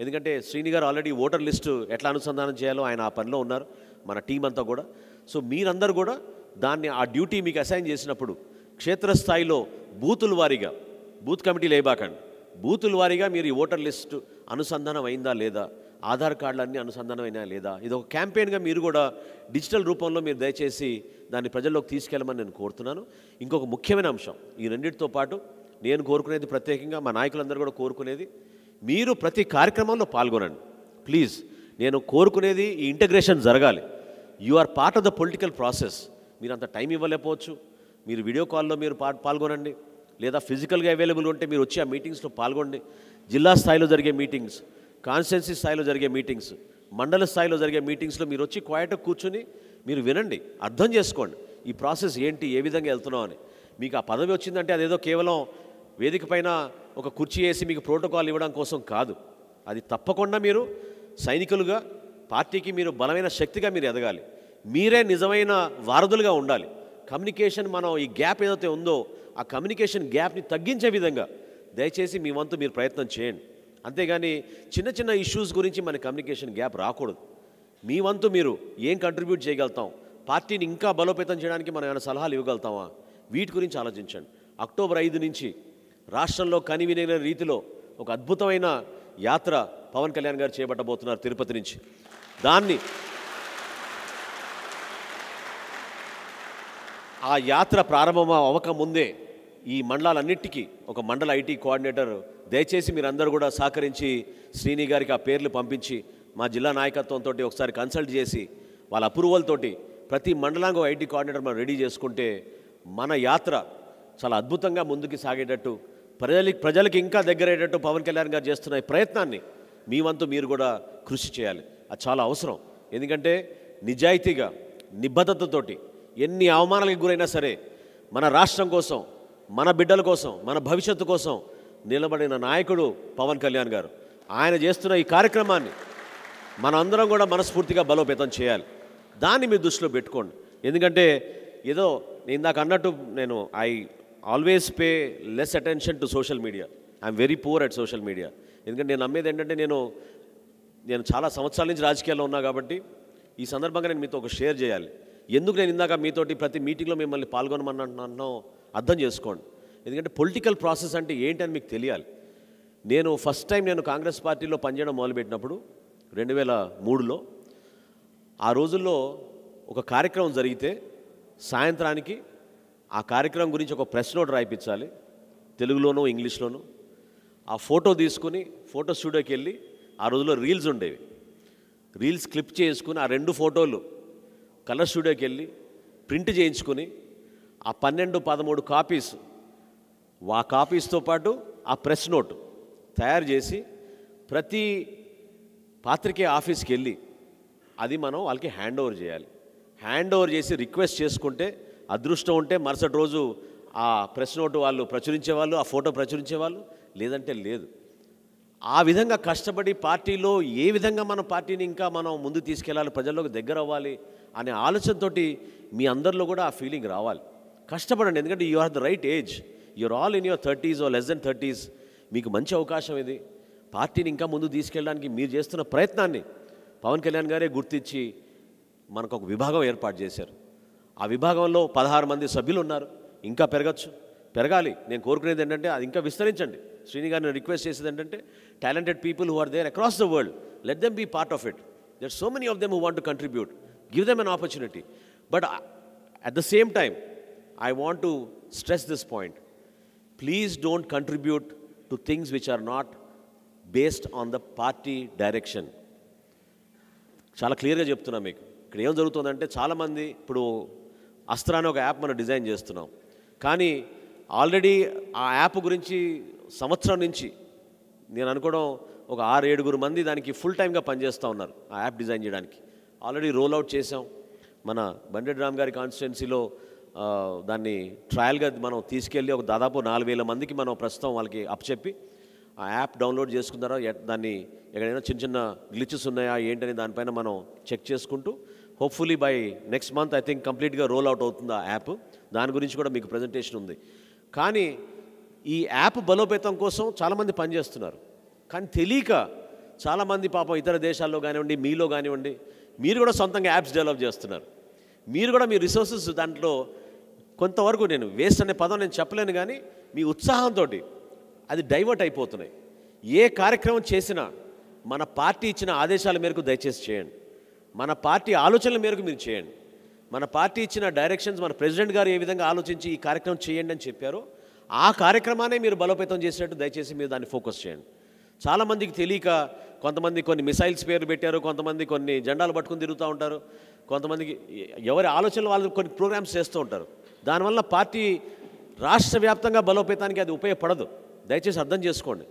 A: ఎందుకంటే శ్రీని గారు ఆల్రెడీ ఓటర్ లిస్టు ఎట్లా అనుసంధానం చేయాలో ఆయన ఆ పనిలో ఉన్నారు, మన టీం అంతా కూడా. సో మీరందరూ కూడా దాన్ని ఆ డ్యూటీ మీకు అసైన్ చేసినప్పుడు క్షేత్రస్థాయిలో బూతుల వారీగా, బూత్ కమిటీలు వేయబాకండి, బూతుల వారీగా మీరు ఈ ఓటర్ లిస్టు అనుసంధానం అయిందా లేదా, ఆధార్ కార్డులన్నీ అనుసంధానం అయినా లేదా, ఇది ఒక క్యాంపెయిన్గా మీరు కూడా డిజిటల్ రూపంలో మీరు దయచేసి దాన్ని ప్రజల్లోకి తీసుకెళ్ళమని నేను కోరుతున్నాను. ఇంకొక ముఖ్యమైన అంశం, ఈ రెండింటితో పాటు నేను కోరుకునేది, ప్రత్యేకంగా మా నాయకులందరూ కూడా కోరుకునేది, మీరు ప్రతి కార్యక్రమంలో పాల్గొనండి ప్లీజ్. నేను కోరుకునేది ఈ ఇంటగ్రేషన్ జరగాలి. You are part of the political process. మీరు అంత టైం ఇవ్వలేకపోవచ్చు, మీరు వీడియో కాల్లో మీరు పాల్గొనండి, లేదా ఫిజికల్గా అవైలబుల్ ఉంటే మీరు వచ్చి ఆ మీటింగ్స్లో పాల్గొండి. జిల్లా స్థాయిలో జరిగే మీటింగ్స్, కాన్స్టిట్యున్సీ స్థాయిలో జరిగే మీటింగ్స్, మండల స్థాయిలో జరిగే మీటింగ్స్లో మీరు వచ్చి క్వైట్గా కూర్చుని మీరు వినండి, అర్థం చేసుకోండి ఈ ప్రాసెస్ ఏంటి, ఏ విధంగా వెళ్తున్నాం అని. మీకు ఆ పదవి వచ్చిందంటే అదేదో కేవలం వేదిక పైన ఒక కుర్చీ వేసి మీకు ప్రోటోకాల్ ఇవ్వడం కోసం కాదు. అది తప్పకుండా మీరు సైనికులుగా పార్టీకి మీరు బలమైన శక్తిగా మీరు ఎదగాలి. మీరే నిజమైన వారధులుగా ఉండాలి. కమ్యూనికేషన్, మనం ఈ గ్యాప్ ఏదైతే ఉందో ఆ కమ్యూనికేషన్ గ్యాప్ని తగ్గించే విధంగా దయచేసి మీ వంతు మీరు ప్రయత్నం చేయండి. అంతేగాని చిన్న చిన్న ఇష్యూస్ గురించి మన కమ్యూనికేషన్ గ్యాప్ రాకూడదు. మీ వంతు మీరు ఏం కంట్రిబ్యూట్ చేయగలుగుతాం, పార్టీని ఇంకా బలోపేతం చేయడానికి మనం ఏమైనా సలహాలు ఇవ్వగలుగుతామా, వీటి గురించి ఆలోచించండి. అక్టోబర్ 5 నుంచి రాష్ట్రంలో కనివిన రీతిలో ఒక అద్భుతమైన యాత్ర పవన్ కళ్యాణ్ గారు చేపట్టబోతున్నారు తిరుపతి నుంచి. ఆ యాత్ర ప్రారంభం అవ్వకముందే ఈ మండలాలన్నిటికీ ఒక మండల ఐటీ కోఆర్డినేటర్ దయచేసి మీరందరూ కూడా సహకరించి శ్రీని గారికి ఆ పేర్లు పంపించి మా జిల్లా నాయకత్వంతో ఒకసారి కన్సల్ట్ చేసి వాళ్ళ అప్రూవల్ తోటి ప్రతి మండలానికి ఒక ఐటీ కోఆర్డినేటర్ మనం రెడీ చేసుకుంటే మన యాత్ర చాలా అద్భుతంగా ముందుకు సాగేటట్టు, ప్రజలకి ఇంకా దగ్గరయ్యేటట్టు పవన్ కళ్యాణ్ గారు చేస్తున్న ఈ ప్రయత్నాన్ని మీ వంతు మీరు కూడా కృషి చేయాలి. అది చాలా అవసరం. ఎందుకంటే నిజాయితీగా, నిబద్ధతతోటి ఎన్ని అవమానాలకు గురైనా సరే మన రాష్ట్రం కోసం, మన బిడ్డల కోసం, మన భవిష్యత్తు కోసం నిలబడిన నాయకుడు పవన్ కళ్యాణ్ గారు. ఆయన చేస్తున్న ఈ కార్యక్రమాన్ని మనందరం కూడా మనస్ఫూర్తిగా బలోపేతం చేయాలి. దాన్ని మీరు దృష్టిలో పెట్టుకోండి. ఎందుకంటే ఏదో ఇందాక అన్నట్టు నేను I always pay less attention to social media. I'm very poor at social media. ఎందుకంటే నేను నమ్మేది ఏంటంటే, నేను నేను చాలా సంవత్సరాల నుంచి రాజకీయాల్లో ఉన్నా కాబట్టి ఈ సందర్భంగా నేను మీతో ఒక షేర్ చేయాలి. ఎందుకు నేను ఇందాక మీతోటి ప్రతి మీటింగ్లో మిమ్మల్ని పాల్గొనమన్నానో అర్థం చేసుకోండి. ఎందుకంటే పొలిటికల్ ప్రాసెస్ అంటే ఏంటని మీకు తెలియాలి. నేను ఫస్ట్ టైం నేను కాంగ్రెస్ పార్టీలో పనిచేయడం మొదలుపెట్టినప్పుడు 2003లో ఆ రోజుల్లో ఒక కార్యక్రమం జరిగితే సాయంత్రానికి ఆ కార్యక్రమం గురించి ఒక ప్రెస్ నోట్ రాయిపించాలి, తెలుగులోనూ ఇంగ్లీష్లోనూ. ఆ ఫోటో తీసుకుని ఫోటో స్టూడియోకి వెళ్ళి, ఆ రోజుల్లో రీల్స్ ఉండేవి, రీల్స్ క్లిప్ చేసుకుని ఆ 2 ఫోటోలు కలర్ స్టూడియోకి వెళ్ళి ప్రింట్ చేయించుకుని ఆ 12-13 కాపీస్, ఆ కాపీస్తో పాటు ఆ ప్రెస్ నోట్ తయారు చేసి ప్రతి పాత్రికేయ ఆఫీస్కి వెళ్ళి అది మనం వాళ్ళకి హ్యాండ్ ఓవర్ చేయాలి. హ్యాండ్ ఓవర్ చేసి రిక్వెస్ట్ చేసుకుంటే అదృష్టం ఉంటే మరుసటి రోజు ఆ ప్రెస్ నోటు వాళ్ళు ప్రచురించేవాళ్ళు, ఆ ఫోటో ప్రచురించేవాళ్ళు, లేదంటే లేదు. ఆ విధంగా కష్టపడి పార్టీలో ఏ విధంగా మన పార్టీని ఇంకా మనం ముందు తీసుకెళ్ళాలి, ప్రజల్లోకి దగ్గర అవ్వాలి అనే ఆలోచనతోటి మీ అందరిలో కూడా ఆ ఫీలింగ్ రావాలి. కష్టపడండి, ఎందుకంటే you are the right age, you're all in your 30s or less than 30s. మీకు మంచి అవకాశం ఇది. పార్టీని ఇంకా ముందు తీసుకెళ్ళడానికి మీరు చేస్తున్న ప్రయత్నాన్ని పవన్ కళ్యాణ్ గారే గుర్తించి మనకు ఒక విభాగం ఏర్పాటు చేశారు. ఆ విభాగంలో 16 మంది సభ్యులు ఉన్నారు. ఇంకా పెరగాలి. నేను కోరుకునేది ఏంటంటే అది ఇంకా విస్తరించండి. శ్రీని గారిని రిక్వెస్ట్ చేసేది ఏంటంటే talented people who are there across the world, let them be part of it. There are so many of them who want to contribute. Give them an opportunity. But at the same time, I want to stress this point. Please don't contribute to things which are not based on the party direction. చాలా క్లియర్గా చెప్తున్నా మీకు. ఇక్కడ ఏం జరుగుతుందంటే చాలామంది ఇప్పుడు అస్త్రా అనే ఒక యాప్ మనం డిజైన్ చేస్తున్నాం, కానీ ఆల్రెడీ ఆ యాప్ గురించి సంవత్సరం నుంచి నేను అనుకోవడం ఒక 6-7 మంది దానికి ఫుల్ టైమ్గా పనిచేస్తూ ఉన్నారు ఆ యాప్ డిజైన్ చేయడానికి. ఆల్రెడీ రోల్ అవుట్ చేసాం. మన బండెడ్ రామ్ గారి కాన్స్టిట్యున్సీలో దాన్ని ట్రయల్గా మనం తీసుకెళ్ళి ఒక దాదాపు 4,000 మందికి మనం ప్రస్తుతం వాళ్ళకి అప్పచెప్పి ఆ యాప్ డౌన్లోడ్ చేసుకున్నారా, దాన్ని ఎక్కడైనా చిన్న చిన్న గ్లిచెస్ ఉన్నాయా ఏంటని దానిపైన మనం చెక్ చేసుకుంటూ hopefully by next month I think కంప్లీట్గా రోల్ అవుట్ అవుతుంది ఆ యాప్. దాని గురించి కూడా మీకు ప్రజెంటేషన్ ఉంది. కానీ ఈ యాప్ బలోపేతం కోసం చాలామంది పనిచేస్తున్నారు, కానీ తెలియక చాలామంది పాపం ఇతర దేశాల్లో కానివ్వండి, మీలో కానివ్వండి, మీరు కూడా సొంతంగా యాప్స్ డెవలప్ చేస్తున్నారు. మీరు కూడా మీ రిసోర్సెస్ దాంట్లో కొంతవరకు, నేను వేస్ట్ అనే పదం నేను చెప్పలేను, కానీ మీ ఉత్సాహంతో అది డైవర్ట్ అయిపోతున్నాయి. ఏ కార్యక్రమం చేసినా మన పార్టీ ఇచ్చిన ఆదేశాల మేరకు దయచేసి చేయండి. మన పార్టీ ఆలోచనల మేరకు మీరు చేయండి. మన పార్టీ ఇచ్చిన డైరెక్షన్స్, మన ప్రెసిడెంట్ గారు ఏ విధంగా ఆలోచించి ఈ కార్యక్రమం చేయండి అని చెప్పారో ఆ కార్యక్రమాన్ని మీరు బలోపేతం చేసినట్టు దయచేసి మీరు దాన్ని ఫోకస్ చేయండి. చాలామందికి తెలియక కొంతమంది కొన్ని మిసైల్స్ పేర్లు పెట్టారు, కొంతమంది కొన్ని జెండాలు పట్టుకుని తిరుగుతూ ఉంటారు, కొంతమందికి ఎవరి ఆలోచనలు వాళ్ళు కొన్ని ప్రోగ్రామ్స్ చేస్తూ ఉంటారు. దానివల్ల పార్టీ రాష్ట్ర వ్యాప్తంగా బలోపేతానికి అది ఉపయోగపడదు. దయచేసి అర్థం చేసుకోండి.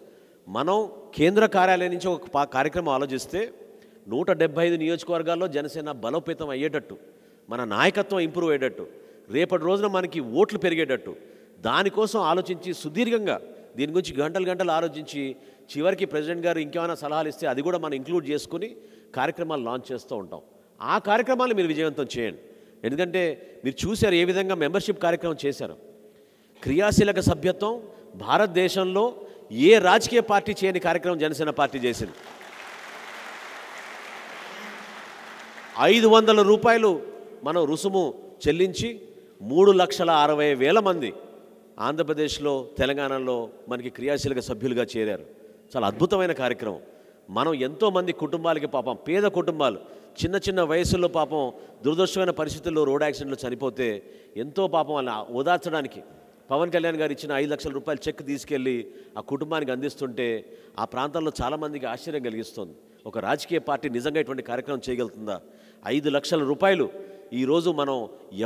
A: మనం కేంద్ర కార్యాలయం నుంచి ఒక కార్యక్రమం ఆలోచిస్తే 175 నియోజకవర్గాల్లో జనసేన బలోపేతం అయ్యేటట్టు, మన నాయకత్వం ఇంప్రూవ్ అయ్యేటట్టు, రేపటి రోజున మనకి ఓట్లు పెరిగేటట్టు దానికోసం ఆలోచించి సుదీర్ఘంగా దీని గురించి గంటలు ఆలోచించి చివరికి ప్రెసిడెంట్ గారు ఇంకేమైనా సలహాలు ఇస్తే అది కూడా మనం ఇంక్లూడ్ చేసుకుని కార్యక్రమాలు లాంచ్ చేస్తూ ఉంటాం. ఆ కార్యక్రమాలు మీరు విజయవంతం చేయండి. ఎందుకంటే మీరు చూశారు ఏ విధంగా మెంబర్షిప్ కార్యక్రమం చేశారు. క్రియాశీలక సభ్యత్వం భారతదేశంలో ఏ రాజకీయ పార్టీ చేయని కార్యక్రమం జనసేన పార్టీ చేసింది. 500 రూపాయలు మనం రుసుము చెల్లించి 3,60,000 మంది ఆంధ్రప్రదేశ్లో, తెలంగాణలో మనకి క్రియాశీలక సభ్యులుగా చేరారు. చాలా అద్భుతమైన కార్యక్రమం. మనం ఎంతోమంది కుటుంబాలకి, పాపం పేద కుటుంబాలు చిన్న చిన్న వయసుల్లో పాపం దురదృష్టమైన పరిస్థితుల్లో రోడ్ యాక్సిడెంట్లో చనిపోతే ఎంతో పాపం వాళ్ళని ఓదార్చడానికి పవన్ కళ్యాణ్ గారు ఇచ్చిన 5 లక్షల రూపాయల చెక్ తీసుకెళ్ళి ఆ కుటుంబానికి అందిస్తుంటే ఆ ప్రాంతాల్లో చాలామందికి ఆశ్చర్యం కలిగిస్తుంది. ఒక రాజకీయ పార్టీ నిజంగా ఇటువంటి కార్యక్రమం చేయగలుగుతుందా? 5 లక్షల రూపాయలు ఈరోజు మనం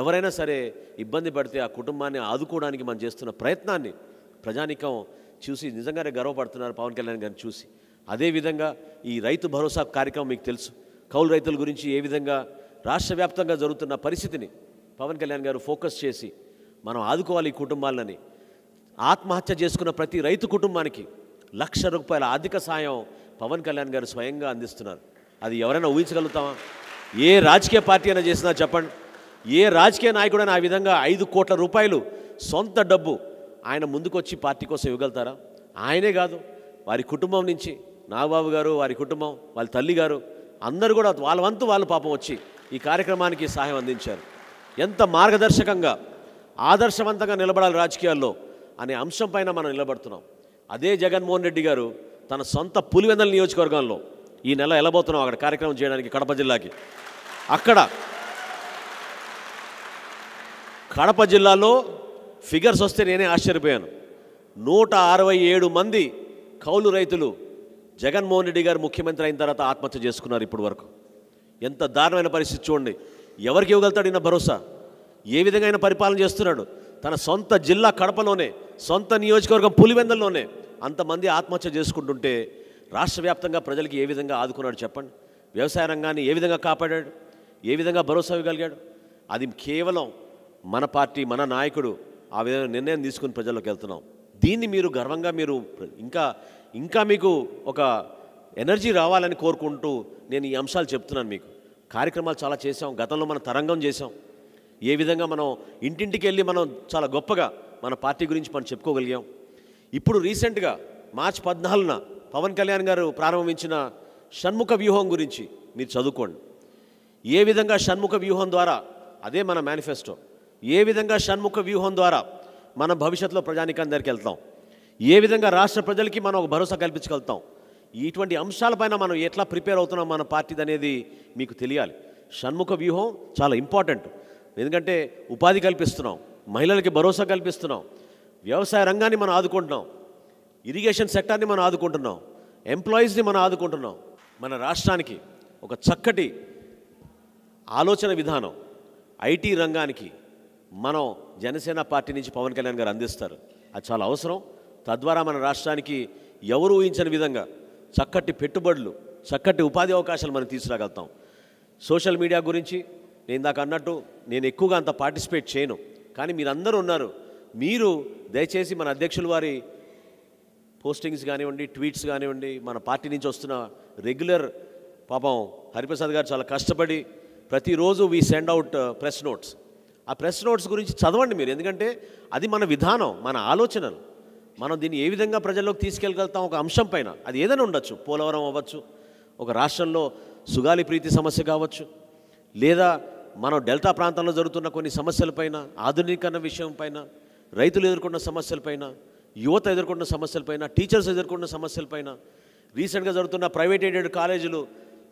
A: ఎవరైనా సరే ఇబ్బంది పడితే ఆ కుటుంబాన్ని ఆదుకోవడానికి మనం చేస్తున్న ప్రయత్నాన్ని ప్రజానీకం చూసి నిజంగానే గర్వపడుతున్నారు పవన్ కళ్యాణ్ గారిని చూసి. అదేవిధంగా ఈ రైతు భరోసా కార్యక్రమం మీకు తెలుసు. కౌలు రైతుల గురించి ఏ విధంగా రాష్ట్ర వ్యాప్తంగా జరుగుతున్న పరిస్థితిని పవన్ కళ్యాణ్ గారు ఫోకస్ చేసి మనం ఆదుకోవాలి ఈ కుటుంబాలని. ఆత్మహత్య చేసుకున్న ప్రతి రైతు కుటుంబానికి 1,00,000 రూపాయల ఆర్థిక సాయం పవన్ కళ్యాణ్ గారు స్వయంగా అందిస్తున్నారు. అది ఎవరైనా ఊహించగలుగుతామా? ఏ రాజకీయ పార్టీ అయినా చేసినా చెప్పండి. ఏ రాజకీయ నాయకుడైనా ఆ విధంగా 5 కోట్ల రూపాయలు సొంత డబ్బు ఆయన ముందుకొచ్చి పార్టీ కోసం ఇవ్వగలుగుతారా? ఆయనే కాదు, వారి కుటుంబం నుంచి నాగబాబు గారు, వారి కుటుంబం, వాళ్ళ తల్లి గారు అందరూ కూడా వాళ్ళ వంతు వాళ్ళు పాపం వచ్చి ఈ కార్యక్రమానికి సహాయం అందించారు. ఎంత మార్గదర్శకంగా ఆదర్శవంతంగా నిలబడాలి రాజకీయాల్లో అనే అంశం పైన మనం నిలబడుతున్నాం. అదే జగన్మోహన్ రెడ్డి గారు తన సొంత పులివెందుల నియోజకవర్గంలో ఈ నెల వెళ్ళబోతున్నాం అక్కడ కార్యక్రమం చేయడానికి, కడప జిల్లాకి. అక్కడ కడప జిల్లాలో ఫిగర్స్ వస్తే నేనే ఆశ్చర్యపోయాను. 167 మంది కౌలు రైతులు జగన్మోహన్ రెడ్డి గారు ముఖ్యమంత్రి అయిన తర్వాత ఆత్మహత్య చేసుకున్నారు ఇప్పటి వరకు. ఎంత దారుణమైన పరిస్థితి చూడండి. ఎవరికి ఇవ్వగలుగుతాడు ఈయన భరోసా? ఏ విధంగా ఆయన పరిపాలన చేస్తున్నాడు? తన సొంత జిల్లా కడపలోనే, సొంత నియోజకవర్గం పులివెందుల్లోనే అంతమంది ఆత్మహత్య చేసుకుంటుంటే రాష్ట్ర వ్యాప్తంగా ప్రజలకి ఏ విధంగా ఆదుకున్నాడు చెప్పండి? వ్యవసాయ రంగాన్ని ఏ విధంగా కాపాడాడు? ఏ విధంగా భరోసా ఇవ్వగలిగాడు? అది కేవలం మన పార్టీ, మన నాయకుడు ఆ విధంగా నిర్ణయం తీసుకుని ప్రజల్లోకి వెళ్తున్నాం. దీన్ని మీరు గర్వంగా మీరు ఇంకా మీకు ఒక ఎనర్జీ రావాలని కోరుకుంటూ నేను ఈ అంశాలు చెప్తున్నాను. మీకు కార్యక్రమాలు చాలా చేసాం. గతంలో మనం తరంగం చేసాం. ఏ విధంగా మనం ఇంటింటికి వెళ్ళి మనం చాలా గొప్పగా మన పార్టీ గురించి మనం చెప్పుకోగలిగాం. ఇప్పుడు రీసెంట్గా మార్చి 14న పవన్ కళ్యాణ్ గారు ప్రారంభించిన షణ్ముఖ వ్యూహం గురించి మీరు చదువుకోండి. ఏ విధంగా షణ్ముఖ వ్యూహం ద్వారా, అదే మన మేనిఫెస్టో, ఏ విధంగా షణ్ముఖ వ్యూహం ద్వారా మన భవిష్యత్తులో ప్రజానికాన్ని దగ్గరికి వెళ్తాం, ఏ విధంగా రాష్ట్ర ప్రజలకి మనం ఒక భరోసా కల్పించగలుగుతాం, ఇటువంటి అంశాలపైన మనం ఎట్లా ప్రిపేర్ అవుతున్నాం మన పార్టీది అనేది మీకు తెలియాలి. షణ్ముఖ వ్యూహం చాలా ఇంపార్టెంట్. ఎందుకంటే ఉపాధి కల్పిస్తున్నాం, మహిళలకి భరోసా కల్పిస్తున్నాం, వ్యవసాయ రంగాన్ని మనం ఆదుకుంటున్నాం, ఇరిగేషన్ సెక్టార్ని మనం ఆదుకుంటున్నాం, ఎంప్లాయీస్ని మనం ఆదుకుంటున్నాం. మన రాష్ట్రానికి ఒక చక్కటి ఆలోచన విధానం ఐటీ రంగానికి మనం జనసేన పార్టీ నుంచి పవన్ కళ్యాణ్ గారు అందిస్తారు. అది చాలా అవసరం. తద్వారా మన రాష్ట్రానికి ఎవరు ఊహించని విధంగా చక్కటి పెట్టుబడులు, చక్కటి ఉపాధి అవకాశాలు మనం తీసుకురాగలుగుతాం. సోషల్ మీడియా గురించి నేను ఇందాక అన్నట్టు నేను ఎక్కువగా అంత పార్టిసిపేట్ చేయను, కానీ మీరందరూ ఉన్నారు. మీరు దయచేసి మన అధ్యక్షుల వారి పోస్టింగ్స్ కానివ్వండి, ట్వీట్స్ కానివ్వండి, మన పార్టీ నుంచి వస్తున్న రెగ్యులర్, పాపం హరిప్రసాద్ గారు చాలా కష్టపడి ప్రతిరోజు we send out press notes. ఆ ప్రెస్ నోట్స్ గురించి చదవండి మీరు. ఎందుకంటే అది మన విధానం, మన ఆలోచనలు. మనం దీన్ని ఏ విధంగా ప్రజల్లోకి తీసుకెళ్ళగలుగుతాం ఒక అంశం పైన. అది ఏదైనా ఉండొచ్చు, పోలవరం అవ్వచ్చు, ఒక రాష్ట్రంలో సుగాలి ప్రీతి సమస్య కావచ్చు, లేదా మనం డెల్టా ప్రాంతంలో జరుగుతున్న కొన్ని సమస్యలపైన, ఆధునీకరణ విషయం పైన, రైతులు ఎదుర్కొన్న సమస్యలపైన, యువత ఎదుర్కొన్న సమస్యలపైన, టీచర్స్ ఎదుర్కొన్న సమస్యలపైన, రీసెంట్గా జరుగుతున్న ప్రైవేట్ ఎయిడెడ్ కాలేజీలు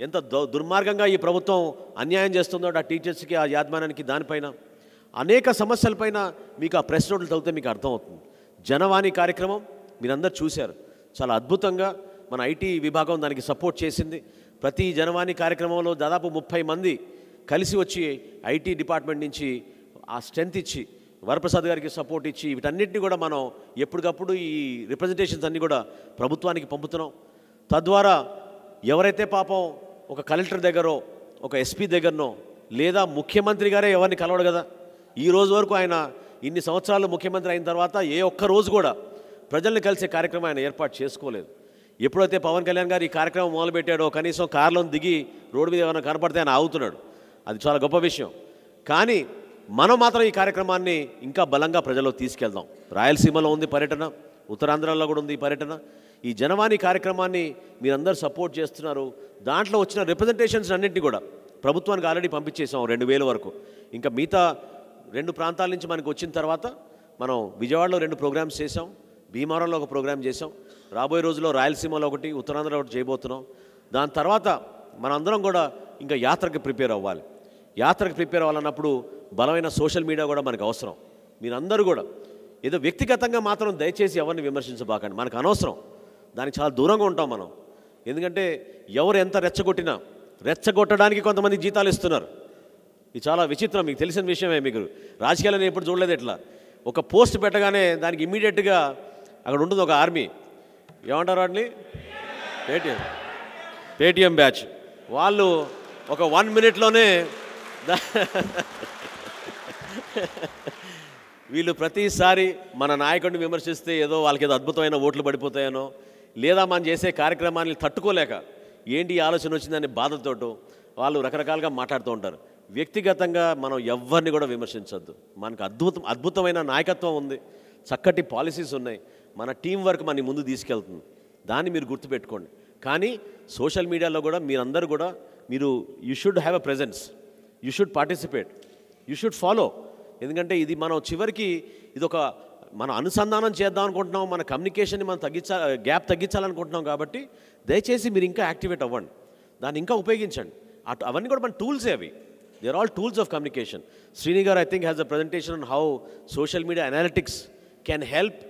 A: ఎంత దుర్మార్గంగా ఈ ప్రభుత్వం అన్యాయం చేస్తుందో ఆ టీచర్స్కి, ఆ యాజమాన్యానికి, దానిపైన అనేక సమస్యలపైన మీకు ఆ ప్రెస్ నోట్లు చదివితే మీకు అర్థమవుతుంది. జనవాణి కార్యక్రమం మీరందరూ చూశారు. చాలా అద్భుతంగా మన ఐటీ విభాగం దానికి సపోర్ట్ చేసింది. ప్రతి జనవాణి కార్యక్రమంలో దాదాపు 30 మంది కలిసి వచ్చి ఐటీ డిపార్ట్మెంట్ నుంచి ఆ స్ట్రెంత్ ఇచ్చి, వరప్రసాద్ గారికి సపోర్ట్ ఇచ్చి, వీటన్నిటిని కూడా మనం ఎప్పటికప్పుడు ఈ రిప్రజెంటేషన్స్ అన్నీ కూడా ప్రభుత్వానికి పంపుతున్నాం. తద్వారా ఎవరైతే పాపం ఒక కలెక్టర్ దగ్గరో, ఒక ఎస్పీ దగ్గరనో, లేదా ముఖ్యమంత్రి గారే ఎవరిని కలవడు కదా. ఈ రోజు వరకు ఆయన ఇన్ని సంవత్సరాలు ముఖ్యమంత్రి అయిన తర్వాత ఏ ఒక్క రోజు కూడా ప్రజల్ని కలిసే కార్యక్రమం ఆయన ఏర్పాటు చేసుకోలేదు. ఎప్పుడైతే పవన్ కళ్యాణ్ గారు ఈ కార్యక్రమం మొదలుపెట్టాడో కనీసం కారులో దిగి రోడ్డు మీద ఏమైనా కనపడితే ఆయన ఆగుతున్నాడు. అది చాలా గొప్ప విషయం. కానీ మనం మాత్రం ఈ కార్యక్రమాన్ని ఇంకా బలంగా ప్రజల్లో తీసుకెళ్దాం. రాయలసీమలో ఉంది పర్యటన, ఉత్తరాంధ్రలో కూడా ఉంది పర్యటన. ఈ జనవాణి కార్యక్రమాన్ని మీరందరూ సపోర్ట్ చేస్తున్నారు. దాంట్లో వచ్చిన రిప్రజెంటేషన్స్ అన్నింటినీ కూడా ప్రభుత్వానికి ఆల్రెడీ పంపించేసాం 2000 వరకు. ఇంకా మిగతా 2 ప్రాంతాల నుంచి మనకు వచ్చిన తర్వాత మనం విజయవాడలో 2 ప్రోగ్రామ్స్ చేసాం, భీమవరంలో ఒక ప్రోగ్రామ్ చేసాం, రాబోయే రోజుల్లో రాయలసీమలో ఒకటి, ఉత్తరాంధ్రలో ఒకటి చేయబోతున్నాం. దాని తర్వాత మనందరం కూడా ఇంకా యాత్రకు ప్రిపేర్ అవ్వాలి. యాత్రకు ప్రిపేర్ అవ్వాలన్నప్పుడు బలమైన సోషల్ మీడియా కూడా మనకు అవసరం. మీరందరూ కూడా ఏదో వ్యక్తిగతంగా మాత్రం దయచేసి ఎవరిని విమర్శించబాకండి, మనకు అనవసరం. దానికి చాలా దూరంగా ఉంటాం మనం. ఎందుకంటే ఎవరు ఎంత రెచ్చగొట్టినా, రెచ్చగొట్టడానికి కొంతమంది జీతాలు ఇస్తున్నారు. ఇది చాలా విచిత్రం. మీకు తెలిసిన విషయమే. మీకు రాజకీయాలను ఎప్పుడు చూడలేదు. ఇట్లా ఒక పోస్ట్ పెట్టగానే దానికి ఇమ్మీడియట్గా అక్కడ ఉంటుంది ఒక ఆర్మీ, ఏమంటారు వాటిని, పేటిఎం బ్యాచ్. వాళ్ళు ఒక 1 మినిట్లోనే వీళ్ళు ప్రతిసారి మన నాయకుడిని విమర్శిస్తే ఏదో వాళ్ళకి ఏదో అద్భుతమైన ఓట్లు పడిపోతాయనో, లేదా మనం చేసే కార్యక్రమాన్ని తట్టుకోలేక ఏంటి ఆలోచన వచ్చిందని బాధతోటో వాళ్ళు రకరకాలుగా మాట్లాడుతూ ఉంటారు. వ్యక్తిగతంగా మనం ఎవరిని కూడా విమర్శించొద్దు. మనకు అద్భుతమైన నాయకత్వం ఉంది, చక్కటి పాలసీస్ ఉన్నాయి, మన టీం వర్క్ మన ముందు తీసుకెళ్తుంది. దాన్ని మీరు గుర్తుపెట్టుకోండి. కానీ సోషల్ మీడియాలో కూడా మీరందరూ కూడా you should have a presence, you should participate, you should follow. ఎందుకంటే ఇది మనం చివరికి మనం అనుసంధానం చేద్దాం అనుకుంటున్నాం, మన కమ్యూనికేషన్ని మనం గ్యాప్ తగ్గించాలనుకుంటున్నాం. కాబట్టి దయచేసి మీరు ఇంకా యాక్టివేట్ అవ్వండి, దాన్ని ఇంకా ఉపయోగించండి. అవన్నీ కూడా మన టూల్సే అవి. They are all tools of communication. Srini garu I think has a presentation on how social media analytics can help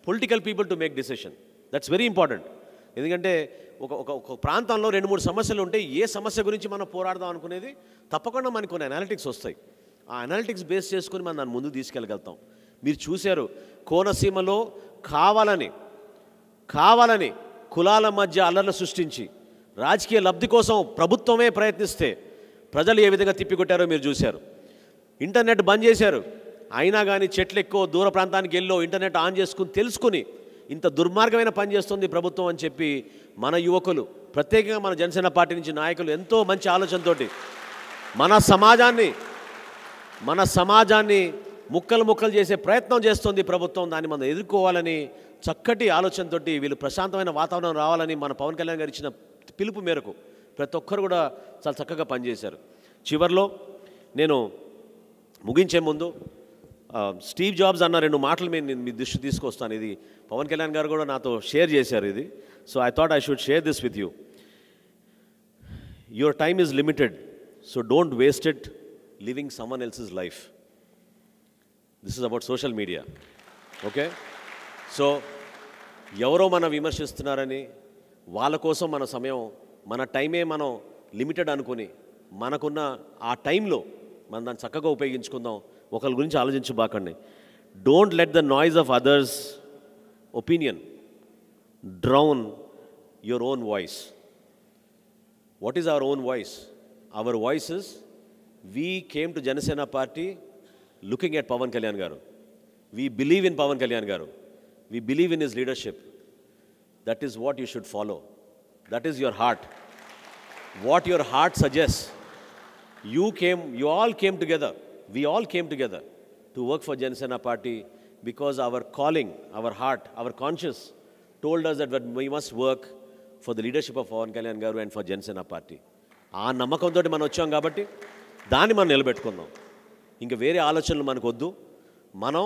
A: political people to make decision. That's very important. ఎందుకంటే ఒక ప్రాంతంలో 2-3 సమస్యలు ఉంటే ఏ సమస్య గురించి మనం పోరాడదాం అనుకునేది తప్పకుండా మనకు కొన్ని అనాలిటిక్స్ వస్తాయి. ఆ అనాలిటిక్స్ బేస్ చేసుకొని మనం దాన్ని ముందుకు తీసుకెళ్ళగలుగుతాం. మీరు చూశారు, కోనసీమలో కావాలని కులాల మధ్య అల్లర్లు సృష్టించి రాజకీయ లబ్ధి కోసం ప్రభుత్వమే ప్రయత్నిస్తే ప్రజలు ఏ విధంగా తిప్పికొట్టారో మీరు చూశారు. ఇంటర్నెట్ బంద్ చేశారు, అయినా కానీ చెట్లు ఎక్కువ దూర ప్రాంతానికి వెళ్ళో ఇంటర్నెట్ ఆన్ చేసుకుని తెలుసుకుని ఇంత దుర్మార్గమైన పని చేస్తుంది ప్రభుత్వం అని చెప్పి మన యువకులు, ప్రత్యేకంగా మన జనసేన పార్టీ నుంచి నాయకులు ఎంతో మంచి ఆలోచనతోటి మన సమాజాన్ని ముక్కలు చేసే ప్రయత్నం చేస్తుంది ప్రభుత్వం. దాన్ని మనం ఎదుర్కోవాలని చక్కటి ఆలోచనతోటి వీళ్ళు ప్రశాంతమైన వాతావరణం రావాలని మన పవన్ కళ్యాణ్ గారు ఇచ్చిన పిలుపు మేరకు ప్రతి ఒక్కరు కూడా చాలా చక్కగా పనిచేశారు. చివరిలో నేను ముగించే ముందు స్టీవ్ జాబ్స్ అన్న 2 మాటలు నేను మీ దృష్టి తీసుకొస్తాను. ఇది పవన్ కళ్యాణ్ గారు కూడా నాతో షేర్ చేశారు ఇది. So I thought I should share this with you. Your time is limited, so don't waste it living someone else's life. This is about social media. Okay, so ఎవరో మనం విమర్శిస్తున్నారని వాళ్ళ కోసం మన సమయం, మన టైమే మనం లిమిటెడ్ అనుకుని మనకున్న ఆ టైంలో మనం దాన్ని చక్కగా ఉపయోగించుకుందాం. ఒకరి గురించి ఆలోచించబాకండి. Don't let the noise of others opinion drown your own voice. What is our own voice? Our voice is we came to Janasena party looking at Pawan Kalyan garu. We believe in Pawan Kalyan garu. We believe in his leadership. That is what you should follow. That is your heart. What your heart suggest. You all came together. We all came together to work for Janasena Party because our calling, our heart, our conscience told us that we must work for the leadership of Pawan Kalyan Garu and for Janasena Party. ఆ నమ్మకంతో మనం వచ్చాం కాబట్టి దాన్ని మనం నిలబెట్టుకుందాం. ఇంకా వేరే ఆలోచనలు మనకు వద్దు. మనం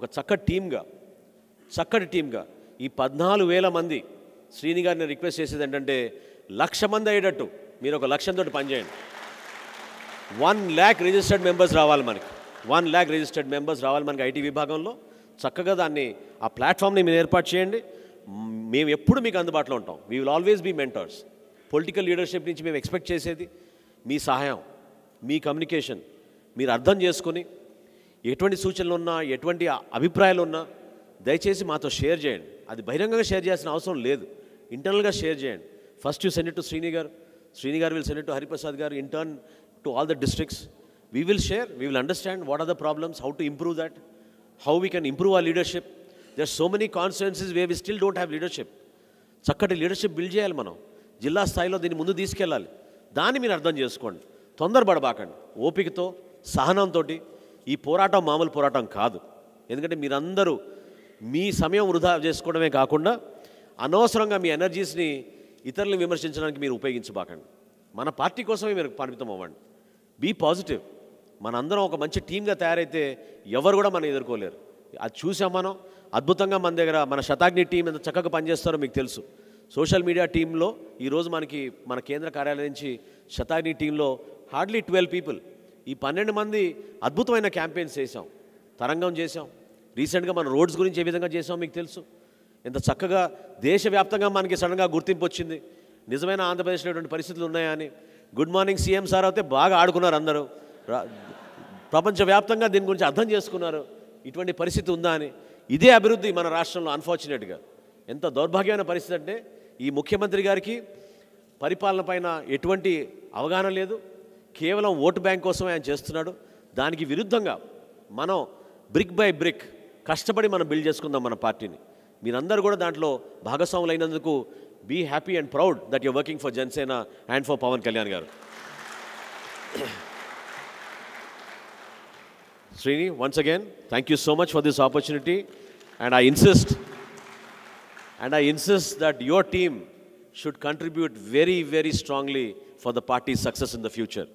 A: ఒక చక్కటి టీమ్గా ఈ 14,000 మంది, శ్రీని గారిని రిక్వెస్ట్ చేసేది ఏంటంటే 1,00,000 మంది అయ్యేటట్టు మీరు ఒక లక్ష్యంతో పనిచేయండి. 1 lakh రిజిస్టర్డ్ మెంబర్స్ రావాలి మనకి. 1 lakh రిజిస్టర్డ్ మెంబర్స్ రావాలి మనకి ఐటీ విభాగంలో. చక్కగా ఆ ప్లాట్ఫామ్ని మీరు ఏర్పాటు చేయండి. మేము ఎప్పుడు మీకు అందుబాటులో ఉంటాం. We will always be mentors. Political leadership నుంచి మేము ఎక్స్పెక్ట్ చేసేది మీ సహాయం, మీ కమ్యూనికేషన్. మీరు అర్థం చేసుకొని ఎటువంటి సూచనలు ఉన్నా, ఎటువంటి అభిప్రాయాలు ఉన్నా దయచేసి మాతో షేర్ చేయండి. అది బహిరంగంగా షేర్ చేయాల్సిన అవసరం లేదు, ఇంటర్నల్గా షేర్ చేయండి. First you send it to Srini గారు. Srini garu will send it to Hariprasad garu, in turn to all the districts. We will share, we will understand what are the problems, how to improve that, how we can improve our leadership. There are so many constituencies where we still don't have leadership. చక్కటి leadership build చేయాలి మనం. జిల్లా స్థాయిలో దీన్ని ముందు తీసుకెళ్ళాలి. దాన్ని మీరు అర్థం చేసుకోండి. తొందరపడబాకండి. ఓపికతో, సహనంతో. ఈ పోరాటం మామూలు పోరాటం కాదు. ఎందుకంటే మీరందరూ మీ సమయం వృధా చేసుకోవడమే కాకుండా అనవసరంగా మీ ఎనర్జీస్ని ఇతరులను విమర్శించడానికి మీరు ఉపయోగించబాకండి. మన పార్టీ కోసమే మీరు పరిమితం అవ్వండి. Be positive. మనందరం ఒక మంచి టీమ్గా తయారైతే ఎవరు కూడా మనం ఎదుర్కోలేరు. అది చూసాం మనం. అద్భుతంగా మన దగ్గర మన శతాగ్ని టీం ఎంత చక్కగా పనిచేస్తారో మీకు తెలుసు. సోషల్ మీడియా టీంలో ఈరోజు మన కేంద్ర కార్యాలయం నుంచి శతాగ్ని టీంలో హార్డ్లీ 12 పీపుల్. ఈ 12 మంది అద్భుతమైన క్యాంపెయిన్స్ చేసాం, తరంగం చేసాం. రీసెంట్గా మన రోడ్స్ గురించి ఏ విధంగా చేసాం మీకు తెలుసు. ఎంత చక్కగా దేశవ్యాప్తంగా మనకి సడన్గా గుర్తింపు వచ్చింది. నిజమైన ఆంధ్రప్రదేశ్లో ఇటువంటి పరిస్థితులు ఉన్నాయా అని. గుడ్ మార్నింగ్ సీఎం సార్ అయితే బాగా ఆడుకున్నారు అందరూ. ప్రపంచవ్యాప్తంగా దీని గురించి అర్థం చేసుకున్నారు, ఇటువంటి పరిస్థితి ఉందా అని. ఇదే అభివృద్ధి మన రాష్ట్రంలో. అన్ఫార్చునేట్గా ఎంత దౌర్భాగ్యమైన పరిస్థితి అంటే ఈ ముఖ్యమంత్రి గారికి పరిపాలన పైన ఎటువంటి అవగాహన లేదు. కేవలం ఓటు బ్యాంక్ కోసమే ఆయన చేస్తున్నాడు. దానికి విరుద్ధంగా మనం బ్రిక్ బై బ్రిక్ కష్టపడి మనం బిల్డ్ చేసుకుందాం మన పార్టీని. మీరందరూ కూడా దాంట్లో భాగస్వాములు అయినందుకు be happy and proud that you're working for Janasena and for Pawan Kalyan గారు. Srini, once again, thank you so much for this opportunity, and I insist that your team should contribute very very strongly for the party success in the future.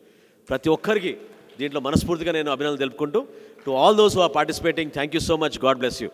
A: ప్రతి ఒక్కరికి దీంట్లో మనస్ఫూర్తిగా నేను అభినందనలు తెలుపుకుంటూ, to all those who are participating, thank you so much. God bless you.